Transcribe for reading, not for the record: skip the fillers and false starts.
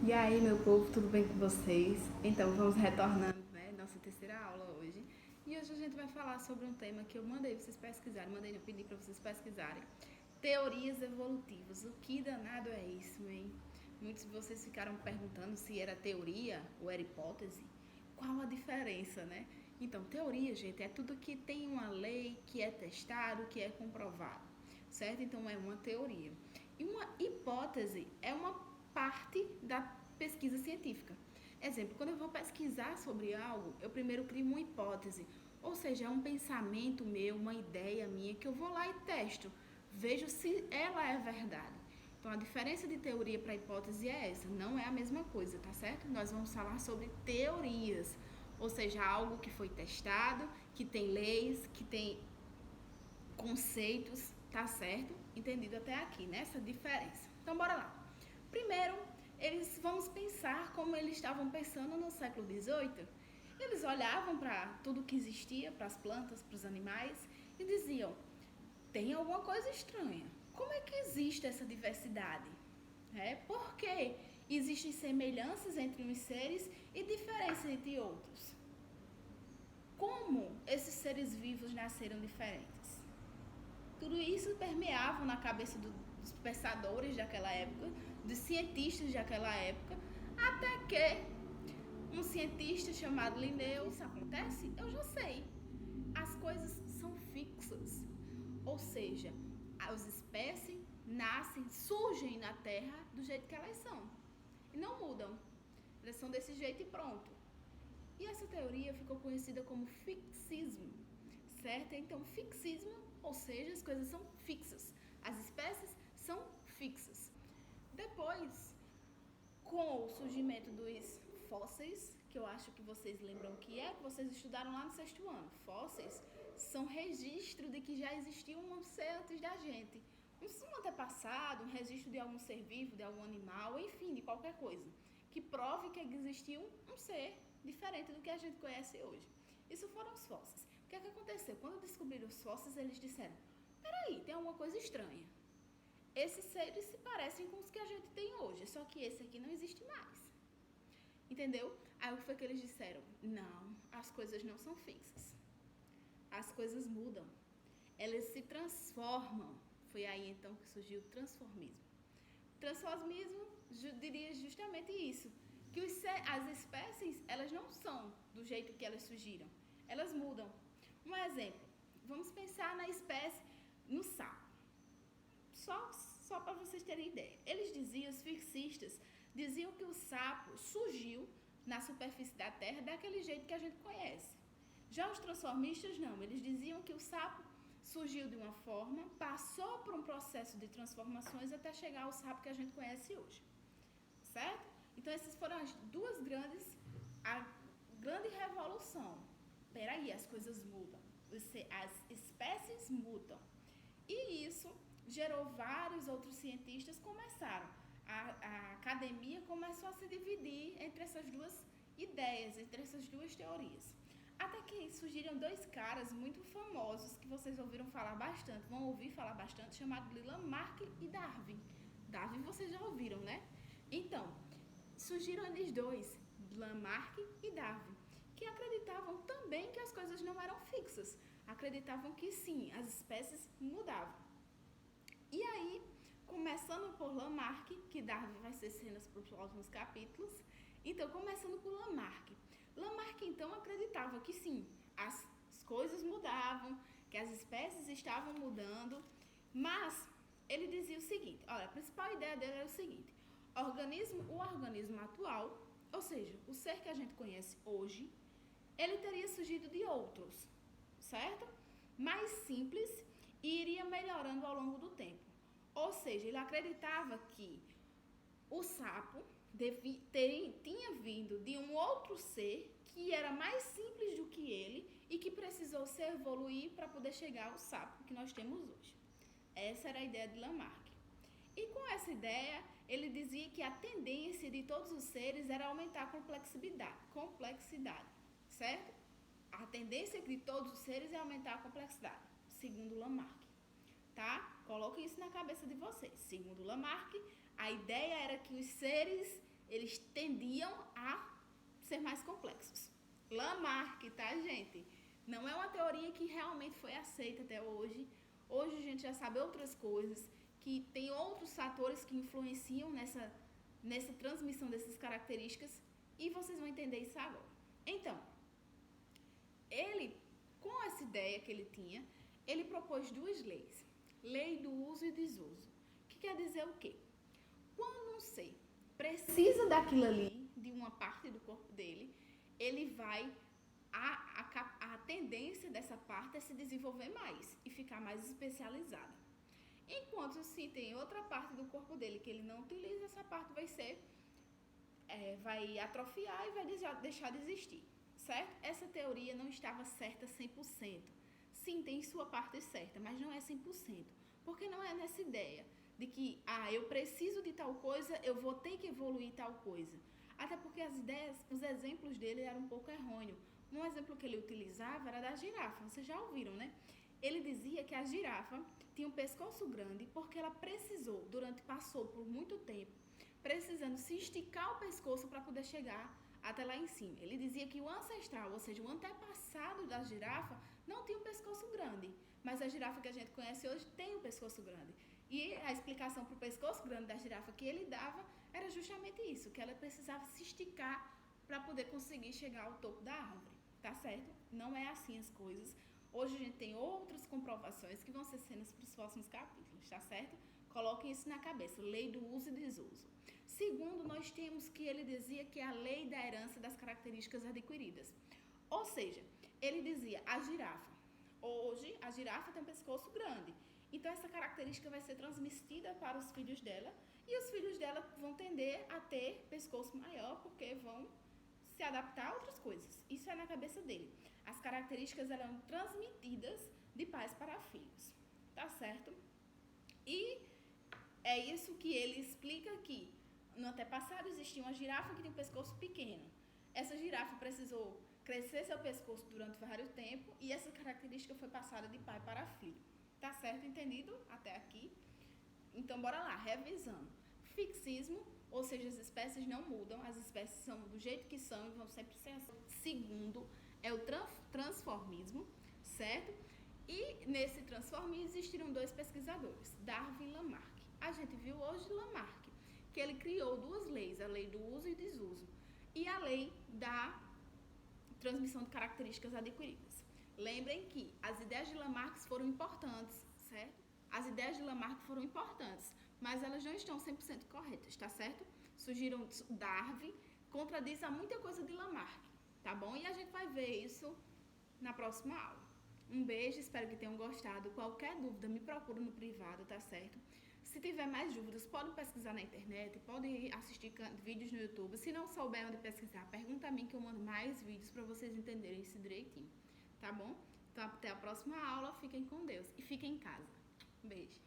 E aí, meu povo, tudo bem com vocês? Então, vamos retornando, né? Nossa terceira aula hoje. E hoje a gente vai falar sobre um tema que eu mandei vocês pesquisarem, não, pedi para vocês pesquisarem. Teorias evolutivas. O que danado é isso, hein? Muitos de vocês ficaram perguntando se era teoria ou era hipótese. Qual a diferença, né? Então, teoria, gente, é tudo que tem uma lei, que é testado, que é comprovado, certo? Então, é uma teoria. E uma hipótese é uma parte da pesquisa científica. Exemplo, quando eu vou pesquisar sobre algo, eu primeiro crio uma hipótese, ou seja, é um pensamento meu, uma ideia minha, que eu vou lá e testo, vejo se ela é verdade. Então, a diferença de teoria para hipótese é essa, não é a mesma coisa, tá certo? Nós vamos falar sobre teorias, ou seja, algo que foi testado, que tem leis, que tem conceitos, tá certo? Entendido até aqui, né? Essa diferença. Então, bora lá. Primeiro, vamos pensar como eles estavam pensando no século XVIII. Eles olhavam para tudo que existia, para as plantas, para os animais, e diziam: tem alguma coisa estranha. Como é que existe essa diversidade? Por que existem semelhanças entre uns seres e diferenças entre outros? Como esses seres vivos nasceram diferentes? Tudo isso permeava na cabeça dos pensadores daquela época, dos cientistas daquela época, até que um cientista chamado Linneu, isso acontece? Eu já sei. As coisas são fixas, ou seja, as espécies nascem, surgem na Terra do jeito que elas são e não mudam. Elas são desse jeito e pronto. E essa teoria ficou conhecida como fixismo, certo? Então, fixismo, ou seja, as coisas são fixas, as espécies são fixas. Depois, com o surgimento dos fósseis, que eu acho que vocês lembram que vocês estudaram lá no sexto ano. Fósseis são registro de que já existia um ser antes da gente. Um antepassado, um registro de algum ser vivo, de algum animal, enfim, de qualquer coisa, que prove que existiu um ser diferente do que a gente conhece hoje. Isso foram os fósseis. O que é que aconteceu? Quando descobriram os fósseis, eles disseram: peraí, tem alguma coisa estranha. Esses seres se parecem com os que a gente tem hoje, só que esse aqui não existe mais. Entendeu? Aí o que foi que eles disseram? Não, as coisas não são fixas. As coisas mudam. Elas se transformam. Foi aí então que surgiu o transformismo. Transformismo diria justamente isso, que as espécies, elas não são do jeito que elas surgiram. Elas mudam. Um exemplo, vamos pensar na espécie, no sapo. Só para vocês terem ideia. Eles diziam, os fixistas, diziam que o sapo surgiu na superfície da Terra daquele jeito que a gente conhece. Já os transformistas não, eles diziam que o sapo surgiu de uma forma, passou por um processo de transformações até chegar ao sapo que a gente conhece hoje. Certo? Então essas foram as duas a grande revolução. Peraí, as coisas mudam, as espécies mudam. E isso gerou vários outros cientistas começaram. A academia começou a se dividir entre essas duas ideias, entre essas duas teorias. Até que surgiram dois caras muito famosos que vocês ouviram falar bastante, vão ouvir falar bastante, chamados Lamarck e Darwin. Darwin vocês já ouviram, né? Então, surgiram eles dois, Lamarck e Darwin, que acreditavam também que as coisas não eram fixas. Acreditavam que sim, as espécies mudavam. E aí, começando por Lamarck, que Darwin vai ser cenas para os próximos capítulos. Então, começando por Lamarck. Lamarck, então, acreditava que sim, as coisas mudavam, que as espécies estavam mudando, mas ele dizia o seguinte, olha, a principal ideia dele era o seguinte: o organismo atual, ou seja, o ser que a gente conhece hoje, ele teria surgido de outros, certo? Mais simples e iria melhorando ao longo do tempo. Ou seja, ele acreditava que o sapo tinha vindo de um outro ser que era mais simples do que ele e que precisou se evoluir para poder chegar ao sapo que nós temos hoje. Essa era a ideia de Lamarck. E com essa ideia, ele dizia que a tendência de todos os seres era aumentar a complexidade, certo? A tendência de todos os seres é aumentar a complexidade, segundo Lamarck, tá? Coloquem isso na cabeça de vocês. Segundo Lamarck, a ideia era que os seres eles tendiam a ser mais complexos. Lamarck, tá, gente? Não é uma teoria que realmente foi aceita até hoje. Hoje a gente já sabe outras coisas, que tem outros fatores que influenciam nessa transmissão dessas características, e vocês vão entender isso agora. Então, ele, com essa ideia que ele tinha, ele propôs duas leis. Lei do uso e desuso. Que quer dizer o quê? Quando um ser precisa daquilo ali, de uma parte do corpo dele, ele vai, a tendência dessa parte é se desenvolver mais e ficar mais especializada. Enquanto se tem outra parte do corpo dele que ele não utiliza, essa parte vai atrofiar e vai deixar de existir, certo? Essa teoria não estava certa 100%. Sim, tem sua parte certa, mas não é 100%. Porque não é nessa ideia de que, eu preciso de tal coisa, eu vou ter que evoluir tal coisa. Até porque as ideias, os exemplos dele eram um pouco errôneos. Um exemplo que ele utilizava era da girafa, vocês já ouviram, né? Ele dizia que a girafa tinha um pescoço grande porque ela passou por muito tempo, precisando se esticar o pescoço para poder chegar até lá em cima. Ele dizia que o ancestral, ou seja, o antepassado da girafa, não tinha um pescoço grande, mas a girafa que a gente conhece hoje tem um pescoço grande. E a explicação para o pescoço grande da girafa que ele dava era justamente isso, que ela precisava se esticar para poder conseguir chegar ao topo da árvore, tá certo? Não é assim as coisas. Hoje a gente tem outras comprovações que vão ser cenas para os próximos capítulos, tá certo? Coloquem isso na cabeça, lei do uso e desuso. Segundo, nós temos que ele dizia que é a lei da herança das características adquiridas. Ou seja, ele dizia, hoje a girafa tem um pescoço grande, então essa característica vai ser transmitida para os filhos dela, e os filhos dela vão tender a ter pescoço maior, porque vão se adaptar a outras coisas. Isso é na cabeça dele. As características eram transmitidas de pais para filhos, tá certo? E é isso que ele explica aqui. No antepassado existia uma girafa que tinha um pescoço pequeno. Essa girafa precisou crescer seu pescoço durante vários tempos e essa característica foi passada de pai para filho. Tá certo? Entendido até aqui? Então, bora lá, revisando. Fixismo, ou seja, as espécies não mudam, as espécies são do jeito que são e vão sempre ser assim. Segundo, é o transformismo, certo? E nesse transformismo existiram dois pesquisadores, Darwin e Lamarck. A gente viu hoje Lamarck, que ele criou duas leis, a lei do uso e desuso e a lei da transmissão de características adquiridas. Lembrem que as ideias de Lamarck foram importantes, certo? As ideias de Lamarck foram importantes, mas elas não estão 100% corretas, tá certo? Surgiram Darwin, contradiz a muita coisa de Lamarck, tá bom? E a gente vai ver isso na próxima aula. Um beijo, espero que tenham gostado. Qualquer dúvida, me procura no privado, tá certo? Se tiver mais dúvidas, pode pesquisar na internet, pode assistir vídeos no YouTube. Se não souber onde pesquisar, pergunta a mim que eu mando mais vídeos para vocês entenderem isso direitinho, tá bom? Então, até a próxima aula. Fiquem com Deus e fiquem em casa. Um beijo.